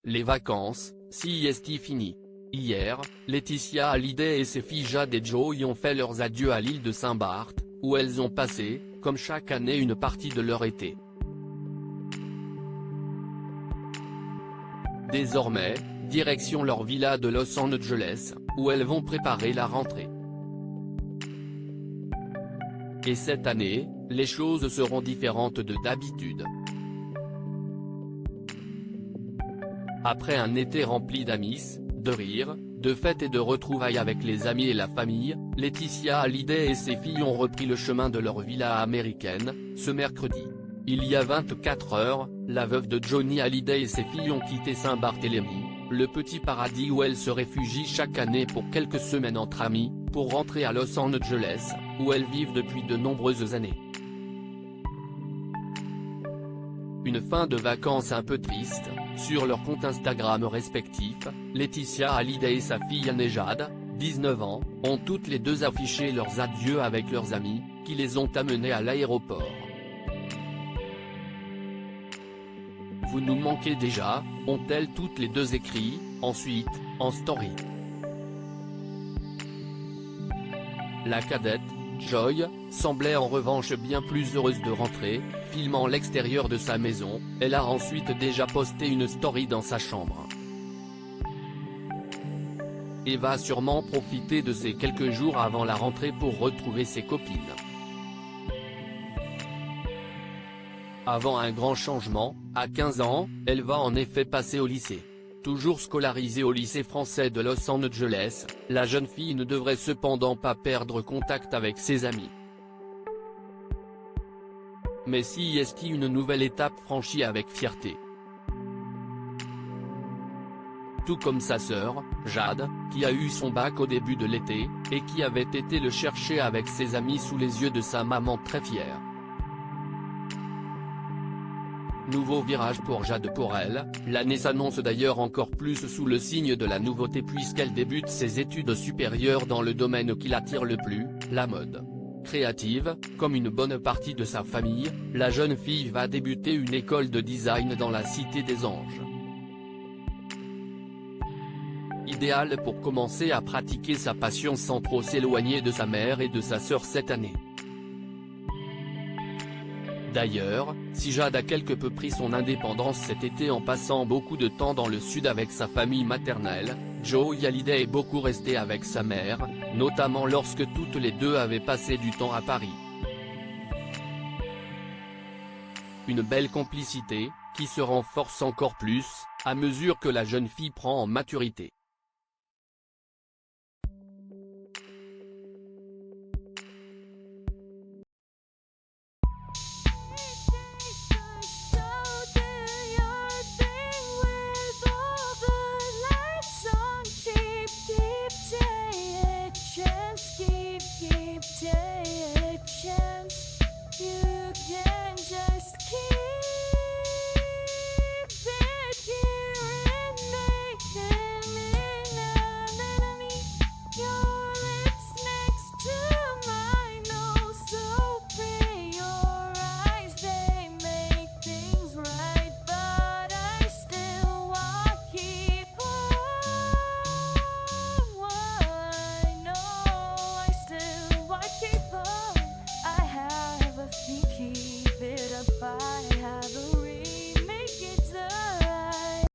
Les vacances, sieste fini. Hier, Laetitia Hallyday et ses filles Jade et Joy ont fait leurs adieux à l'île de Saint-Barth, où elles ont passé, comme chaque année, une partie de leur été. Désormais, direction leur villa de Los Angeles, où elles vont préparer la rentrée. Et cette année, les choses seront différentes de d'habitude. Après un été rempli d'amis, de rires, de fêtes et de retrouvailles avec les amis et la famille, Laetitia Hallyday et ses filles ont repris le chemin de leur villa américaine, ce mercredi. Il y a 24 heures, la veuve de Johnny Hallyday et ses filles ont quitté Saint-Barthélemy, le petit paradis où elles se réfugient chaque année pour quelques semaines entre amis, pour rentrer à Los Angeles, où elles vivent depuis de nombreuses années. Une fin de vacances un peu triste. Sur leur compte Instagram respectif, Laetitia Hallyday et sa fille Jade, 19 ans, ont toutes les deux affiché leurs adieux avec leurs amis, qui les ont amenés à l'aéroport. Vous nous manquez déjà, ont-elles toutes les deux écrit, ensuite, en story. La cadette, Joy, semblait en revanche bien plus heureuse de rentrer, filmant l'extérieur de sa maison. Elle a ensuite déjà posté une story dans sa chambre. Et va sûrement profiter de ces quelques jours avant la rentrée pour retrouver ses copines. Avant un grand changement, à 15 ans, elle va en effet passer au lycée. Toujours scolarisée au lycée français de Los Angeles, la jeune fille ne devrait cependant pas perdre contact avec ses amis. Mais si est une nouvelle étape franchie avec fierté. Tout comme sa sœur, Jade, qui a eu son bac au début de l'été, et qui avait été le chercher avec ses amis sous les yeux de sa maman très fière. Nouveau virage pour Jade pour elle, l'année s'annonce d'ailleurs encore plus sous le signe de la nouveauté puisqu'elle débute ses études supérieures dans le domaine qui l'attire le plus, la mode. Créative, comme une bonne partie de sa famille, la jeune fille va débuter une école de design dans la Cité des Anges. Idéal pour commencer à pratiquer sa passion sans trop s'éloigner de sa mère et de sa sœur cette année. D'ailleurs, si Jade a quelque peu pris son indépendance cet été en passant beaucoup de temps dans le sud avec sa famille maternelle, Joy Hallyday est beaucoup restée avec sa mère, notamment lorsque toutes les deux avaient passé du temps à Paris. Une belle complicité, qui se renforce encore plus, à mesure que la jeune fille prend en maturité.